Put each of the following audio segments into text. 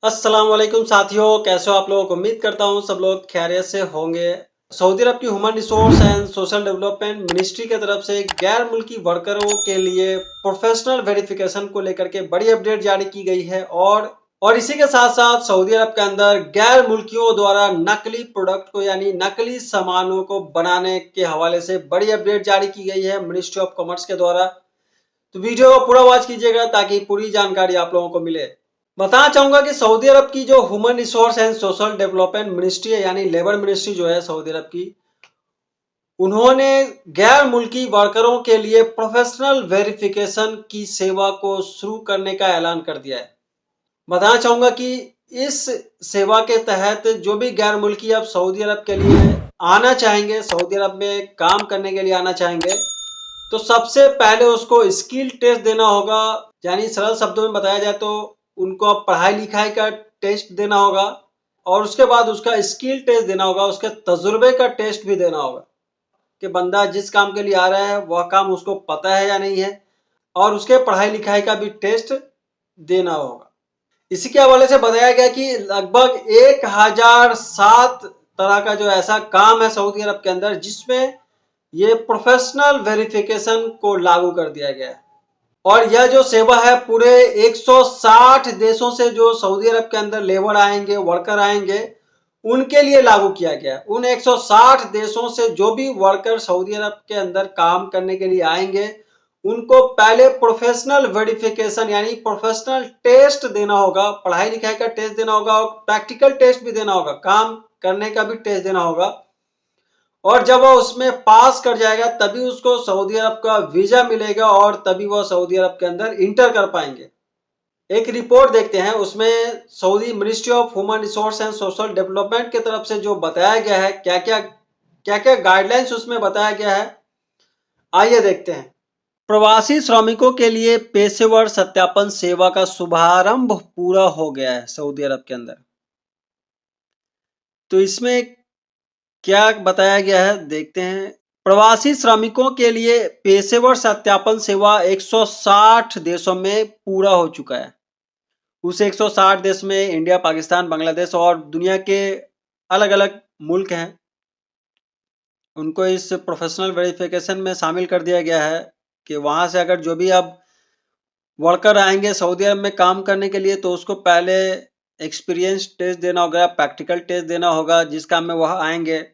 अस्सलाम वालेकुम साथियों, कैसे हो आप लोग। उम्मीद करता हूँ सब लोग खैरियत से होंगे। सऊदी अरब की human resource and social development ministry की तरफ से गैर मुल्की वर्करों के लिए प्रोफेशनल वेरिफिकेशन को लेकर के बड़ी अपडेट जारी की गई है। और इसी के साथ साथ सऊदी अरब के अंदर गैर मुल्कियों द्वारा नकली प्रोडक्ट को यानी नकली सामानों को बनाने के हवाले से बड़ी अपडेट जारी की गई है मिनिस्ट्री ऑफ कॉमर्स के द्वारा। तो वीडियो को पूरा वॉच कीजिएगा ताकि पूरी जानकारी आप लोगों को मिले। बताना चाहूंगा कि सऊदी अरब की जो human resource and social development ministry है यानी लेबर मिनिस्ट्री जो है सऊदी अरब की, उन्होंने गैर मुल्की वर्करों के लिए प्रोफेशनल वेरिफिकेशन की सेवा को शुरू करने का ऐलान कर दिया है। बताना चाहूंगा कि इस सेवा के तहत जो भी गैर मुल्की अब सऊदी अरब के लिए आना चाहेंगे, सऊदी अरब में काम करने के लिए आना चाहेंगे, तो सबसे पहले उसको स्किल टेस्ट देना होगा। यानी सरल शब्दों में बताया जाए तो उनको अब पढ़ाई लिखाई का टेस्ट देना होगा और उसके बाद उसका स्किल टेस्ट देना होगा, उसके तजुर्बे का टेस्ट भी देना होगा कि बंदा जिस काम के लिए आ रहा है वह काम उसको पता है या नहीं है, और उसके पढ़ाई लिखाई का भी टेस्ट देना होगा। इसी के हवाले से बताया गया कि लगभग 1007 तरह का जो ऐसा काम है सऊदी अरब के अंदर जिसमें ये प्रोफेशनल वेरिफिकेशन को लागू कर दिया गया है। और यह जो सेवा है पूरे 160 देशों से जो सऊदी अरब के अंदर लेबर आएंगे, वर्कर आएंगे, उनके लिए लागू किया गया। उन 160 देशों से जो भी वर्कर सऊदी अरब के अंदर काम करने के लिए आएंगे, उनको पहले प्रोफेशनल वेरिफिकेशन यानी प्रोफेशनल टेस्ट देना होगा, पढ़ाई लिखाई का टेस्ट देना होगा और प्रैक्टिकल टेस्ट भी देना होगा, काम करने का भी टेस्ट देना होगा। और जब वह उसमें पास कर जाएगा तभी उसको सऊदी अरब का वीजा मिलेगा और तभी वह सऊदी अरब के अंदर इंटर कर पाएंगे। एक रिपोर्ट देखते हैं, उसमें Saudi ministry of human resource and social development की तरफ से जो बताया गया है, क्या क्या गाइडलाइंस उसमें बताया गया है, आइए देखते हैं। प्रवासी श्रमिकों के लिए पेशेवर सत्यापन सेवा का शुभारंभ पूरा हो गया है सऊदी अरब के अंदर। तो इसमें क्या बताया गया है देखते हैं। प्रवासी श्रमिकों के लिए पेशेवर सत्यापन सेवा 160 देशों में पूरा हो चुका है। उस 160 देश में इंडिया, पाकिस्तान, बांग्लादेश और दुनिया के अलग अलग मुल्क हैं, उनको इस प्रोफेशनल वेरिफिकेशन में शामिल कर दिया गया है कि वहां से अगर जो भी अब वर्कर आएंगे सऊदी अरब में काम करने के लिए तो उसको पहले एक्सपीरियंस टेस्ट देना होगा, प्रैक्टिकल टेस्ट देना होगा जिस काम में वह आएंगे,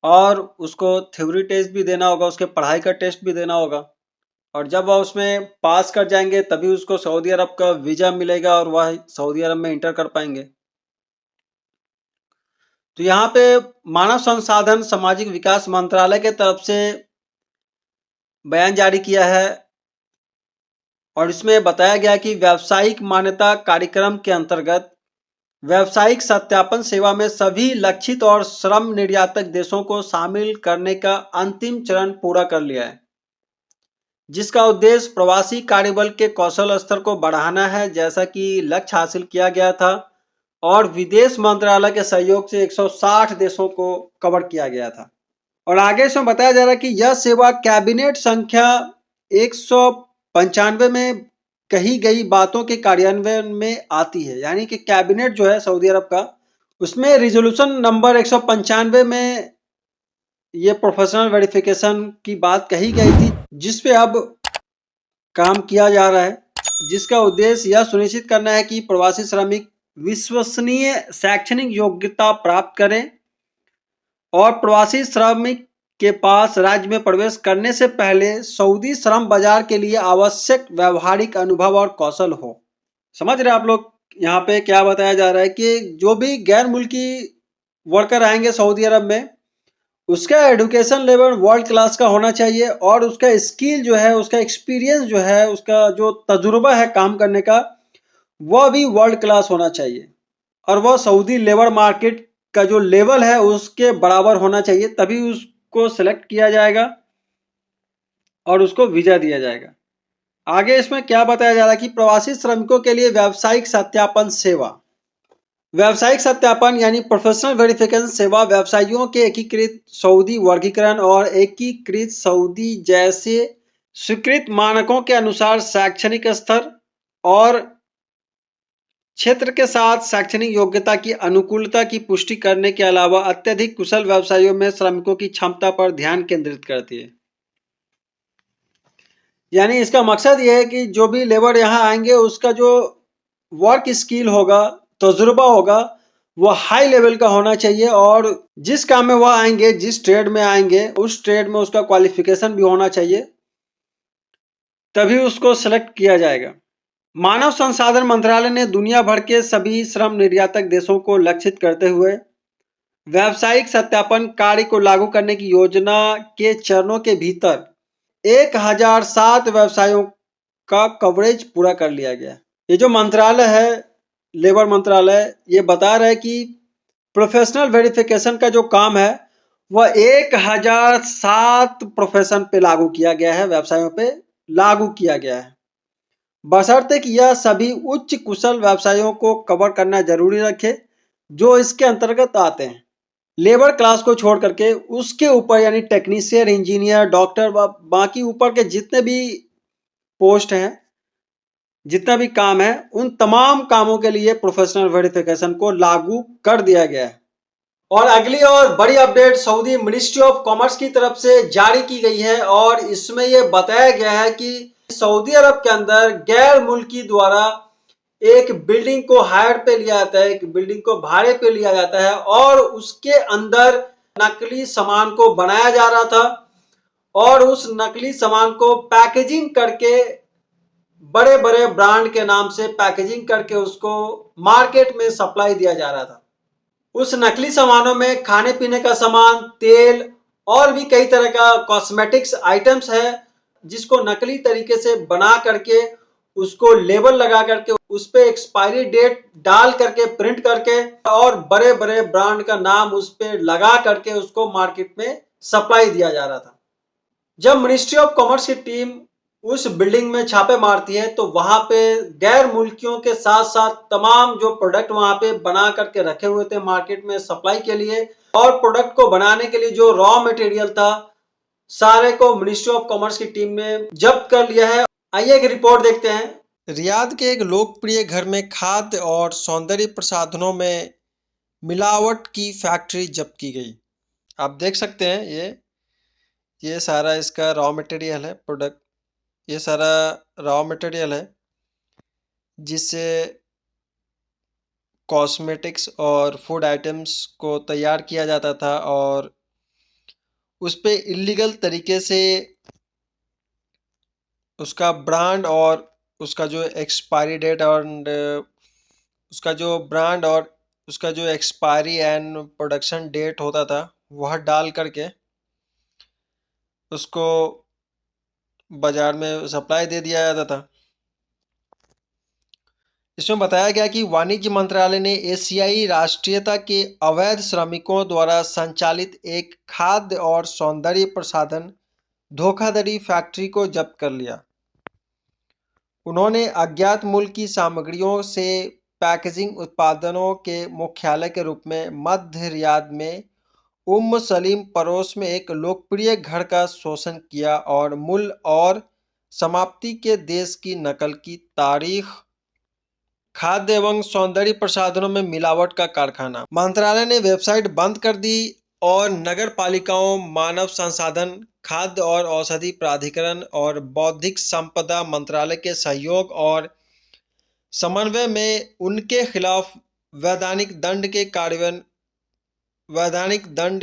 और उसको थ्योरी टेस्ट भी देना होगा, उसके पढ़ाई का टेस्ट भी देना होगा। और जब वह उसमें पास कर जाएंगे तभी उसको सऊदी अरब का वीजा मिलेगा और वह सऊदी अरब में इंटर कर पाएंगे। तो यहाँ पे मानव संसाधन सामाजिक विकास मंत्रालय के तरफ से बयान जारी किया है और इसमें बताया गया कि व्यावसायिक मान्यता कार्यक्रम के अंतर्गत व्यावसायिक सत्यापन सेवा में सभी लक्षित और श्रम निर्यातक देशों को शामिल करने का अंतिम चरण पूरा कर लिया है, जिसका उद्देश्य प्रवासी कार्यबल के कौशल स्तर को बढ़ाना है, जैसा कि लक्ष्य हासिल किया गया था और विदेश मंत्रालय के सहयोग से 160 देशों को कवर किया गया था। और आगे इसमें बताया जा रहा है कि यह सेवा कैबिनेट संख्या 195 में कही गई बातों के कार्यान्वयन में आती है। यानी कि कैबिनेट जो है सऊदी अरब का, उसमें रिजोल्यूशन नंबर 195 में ये प्रोफेशनल वेरिफिकेशन की बात कही गई थी, जिस पे अब काम किया जा रहा है, जिसका उद्देश्य यह सुनिश्चित करना है कि प्रवासी श्रमिक विश्वसनीय शैक्षणिक योग्यता प्राप्त करें और प्रवासी श्रमिक के पास राज्य में प्रवेश करने से पहले सऊदी श्रम बाजार के लिए आवश्यक व्यवहारिक अनुभव और कौशल हो। समझ रहे आप लोग यहाँ पे क्या बताया जा रहा है कि जो भी गैर मुल्की वर्कर आएंगे सऊदी अरब में, उसका एजुकेशन लेवल वर्ल्ड क्लास का होना चाहिए और उसका स्किल जो है, उसका एक्सपीरियंस जो है, उसका जो तजुर्बा है काम करने का, वह भी वर्ल्ड क्लास होना चाहिए और वह सऊदी लेबर मार्केट का जो लेवल है उसके बराबर होना चाहिए, तभी उसको सेलेक्ट किया जाएगा और उसको वीजा दिया जाएगा। आगे इसमें क्या बताया जा रहा है कि प्रवासी श्रमिकों के लिए व्यावसायिक सत्यापन सेवा, व्यावसायिक सत्यापन यानी प्रोफेशनल वेरिफिकेशन सेवा व्यवसायियों के एकीकृत सऊदी वर्गीकरण और एकीकृत सऊदी जैसे स्वीकृत मानकों के अनुसार शैक्षणिक स्तर और क्षेत्र के साथ शैक्षणिक योग्यता की अनुकूलता की पुष्टि करने के अलावा अत्यधिक कुशल व्यवसायों में श्रमिकों की क्षमता पर ध्यान केंद्रित करती है। यानी इसका मकसद ये है कि जो भी लेबर यहाँ आएंगे उसका जो वर्क स्किल होगा, तजुर्बा होगा, वो हाई लेवल का होना चाहिए और जिस काम में वह आएंगे, जिस ट्रेड में आएंगे, उस ट्रेड में उसका क्वालिफिकेशन भी होना चाहिए, तभी उसको सेलेक्ट किया जाएगा। मानव संसाधन मंत्रालय ने दुनिया भर के सभी श्रम निर्यातक देशों को लक्षित करते हुए व्यावसायिक सत्यापन कार्य को लागू करने की योजना के चरणों के भीतर 1007 व्यवसायों का कवरेज पूरा कर लिया गया। ये जो मंत्रालय है, लेबर मंत्रालय, ये बता रहा है कि प्रोफेशनल वेरिफिकेशन का जो काम है वह 1007 प्रोफेशन पे लागू किया गया है, व्यवसायों पे लागू किया गया है, बशर्ते कि यह सभी उच्च कुशल व्यवसायों को कवर करना जरूरी रखे जो इसके अंतर्गत आते हैं। लेबर क्लास को छोड़ करके उसके ऊपर यानी टेक्नीशियन, इंजीनियर, डॉक्टर, बाकी ऊपर के जितने भी पोस्ट हैं, जितना भी काम है, उन तमाम कामों के लिए प्रोफेशनल वेरिफिकेशन को लागू कर दिया गया है। और अगली और बड़ी update Saudi ministry of commerce की तरफ से जारी की गई है और इसमें यह बताया गया है कि सऊदी अरब के अंदर गैर मुल्की द्वारा एक बिल्डिंग को हायर पे लिया जाता है, एक बिल्डिंग को भाड़े पे लिया जाता है और उसके अंदर नकली सामान को बनाया जा रहा था और उस नकली सामान को पैकेजिंग करके बड़े बड़े ब्रांड के नाम से पैकेजिंग करके उसको मार्केट में सप्लाई दिया जा रहा था। उस नकली सामानों में खाने पीने का सामान, तेल और भी कई तरह का कॉस्मेटिक्स आइटम्स है जिसको नकली तरीके से बना करके उसको लेबल लगा करके उस पे एक्सपायरी डेट डाल करके प्रिंट करके और बड़े बड़े ब्रांड का नाम उस पे लगा करके उसको मार्केट में सप्लाई दिया जा रहा था। जब मिनिस्ट्री ऑफ कॉमर्स की टीम उस बिल्डिंग में छापे मारती है तो वहां पे गैर मुल्कियों के साथ साथ तमाम जो प्रोडक्ट वहां पे बना करके रखे हुए थे मार्केट में सप्लाई के लिए और प्रोडक्ट को बनाने के लिए जो रॉ मटेरियल था, सारे को मिनिस्ट्री ऑफ कॉमर्स की टीम ने जब्त कर लिया है। आइए एक रिपोर्ट देखते हैं। रियाद के एक लोकप्रिय घर में खाद्य और सौंदर्य प्रसाधनों में मिलावट की फैक्ट्री जब्त की गई। आप देख सकते हैं ये सारा इसका रॉ मटेरियल है, प्रोडक्ट, ये सारा रॉ मटेरियल है जिससे कॉस्मेटिक्स और फूड आइटम्स को तैयार किया जाता था और उस पे इलीगल तरीके से उसका ब्रांड और उसका जो एक्सपायरी डेट और उसका जो ब्रांड और उसका जो एक्सपायरी एंड प्रोडक्शन डेट होता था वह डाल करके उसको बाजार में सप्लाई दे दिया जाता था। इसमें बताया गया कि वाणिज्य मंत्रालय ने एशियाई राष्ट्रीयता के अवैध श्रमिकों द्वारा संचालित एक खाद्य और सौंदर्य प्रसाधन धोखाधड़ी फैक्ट्री को जब्त कर लिया। उन्होंने अज्ञात मूल्य की सामग्रियों से पैकेजिंग उत्पादनों के मुख्यालय के रूप में मध्य रियाद में सलीम पड़ोस में एक लोकप्रिय घर का शोषण किया और मूल्य और समाप्ति के देश की नकल की तारीख। खाद्य एवं सौंदर्य प्रसाधनों में मिलावट का कारखाना। मंत्रालय ने वेबसाइट बंद कर दी और नगर पालिकाओं, मानव संसाधन, खाद्य और औषधि प्राधिकरण और बौद्धिक संपदा मंत्रालय के सहयोग और समन्वय में उनके खिलाफ वैधानिक दंड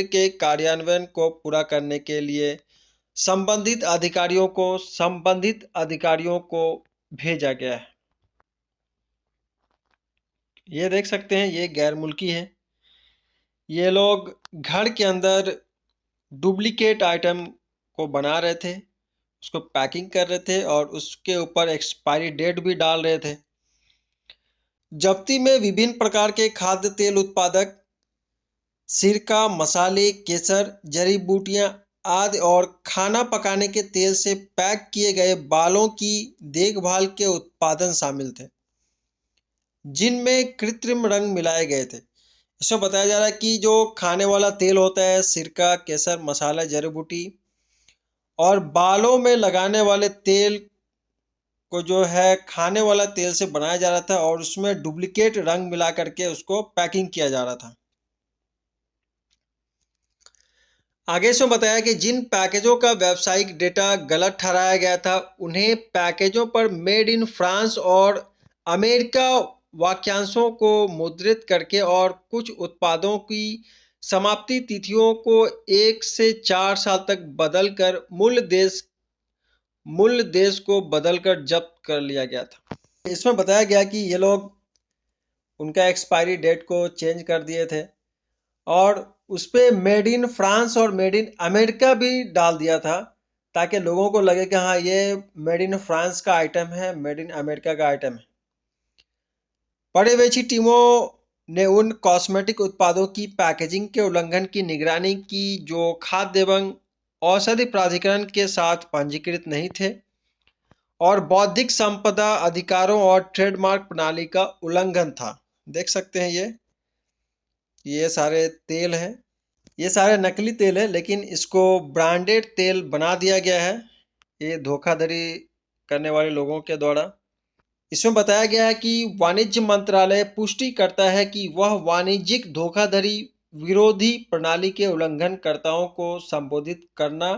के कार्यान्वयन को पूरा करने के लिए संबंधित अधिकारियों को भेजा गया है। ये देख सकते हैं, ये गैर मुल्की है। ये लोग घर के अंदर डुप्लीकेट आइटम को बना रहे थे, उसको पैकिंग कर रहे थे और उसके ऊपर एक्सपायरी डेट भी डाल रहे थे। जब्ती में विभिन्न प्रकार के खाद्य तेल उत्पादक, सिरका, मसाले, केसर, जड़ी बूटियां आदि और खाना पकाने के तेल से पैक किए गए बालों की देखभाल के उत्पादन शामिल थे जिनमें कृत्रिम रंग मिलाए गए थे। इसमें बताया जा रहा है कि जो खाने वाला तेल होता है, सिरका, केसर, मसाला, जड़ी बूटी और बालों में लगाने वाले तेल को जो है खाने वाला तेल से बनाया जा रहा था और उसमें डुप्लीकेट रंग मिला करके उसको पैकिंग किया जा रहा था। आगे इसमें बताया कि जिन पैकेजों का व्यावसायिक डेटा गलत ठहराया गया था उन्हें पैकेजों पर मेड इन फ्रांस और अमेरिका वाक्यांशों को मुद्रित करके और कुछ उत्पादों की समाप्ति तिथियों को 1 से 4 साल तक बदलकर मूल देश को बदलकर जब्त कर लिया गया था। इसमें बताया गया कि ये लोग उनका एक्सपायरी डेट को चेंज कर दिए थे और उस पर मेड इन फ्रांस और मेड इन अमेरिका भी डाल दिया था ताकि लोगों को लगे कि हाँ ये मेड इन फ्रांस का आइटम है, मेड इन अमेरिका का आइटम है। पर्यवेक्षी टीमों ने उन कॉस्मेटिक उत्पादों की पैकेजिंग के उल्लंघन की निगरानी की जो खाद्य एवं औषधि प्राधिकरण के साथ पंजीकृत नहीं थे और बौद्धिक संपदा अधिकारों और ट्रेडमार्क प्रणाली का उल्लंघन था। देख सकते हैं ये सारे तेल हैं, ये सारे नकली तेल है लेकिन इसको ब्रांडेड तेल बना दिया गया है ये धोखाधड़ी करने वाले लोगों के द्वारा। इसमें बताया गया है कि वाणिज्य मंत्रालय पुष्टि करता है कि वह वाणिज्यिक धोखाधड़ी विरोधी प्रणाली के उल्लंघनकर्ताओं को संबोधित करना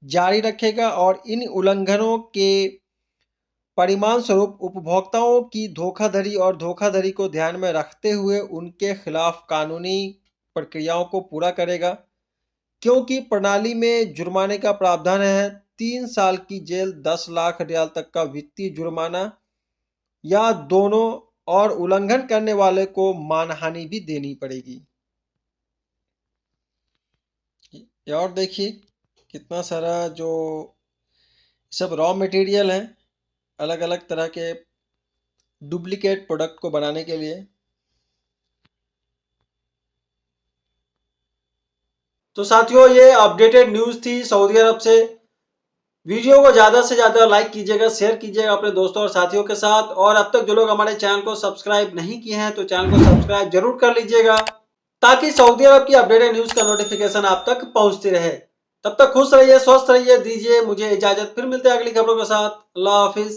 जारी रखेगा और इन उल्लंघनों के परिणाम स्वरूप उपभोक्ताओं की धोखाधड़ी और धोखाधड़ी को ध्यान में रखते हुए उनके खिलाफ कानूनी प्रक्रियाओं को पूरा करेगा, क्योंकि प्रणाली में जुर्माने का प्रावधान है 3 साल की जेल, 10 लाख रियाल तक का वित्तीय जुर्माना या दोनों, और उल्लंघन करने वाले को मानहानि भी देनी पड़ेगी। और देखिए कितना सारा जो सब रॉ मटेरियल है अलग अलग तरह के डुप्लीकेट प्रोडक्ट को बनाने के लिए। तो साथियों ये अपडेटेड न्यूज थी सऊदी अरब से। वीडियो को ज़्यादा से ज़्यादा लाइक कीजिएगा, शेयर कीजिएगा अपने दोस्तों और साथियों के साथ, और अब तक जो लोग हमारे चैनल को सब्सक्राइब नहीं किए हैं तो चैनल को सब्सक्राइब जरूर कर लीजिएगा ताकि सऊदी अरब की अपडेटेड न्यूज का नोटिफिकेशन आप तक पहुंचती रहे। तब तक खुश रहिए, स्वस्थ रहिए, दीजिए मुझे इजाजत। फिर मिलते हैं अगली खबरों के साथ। अल्लाह हाफिज।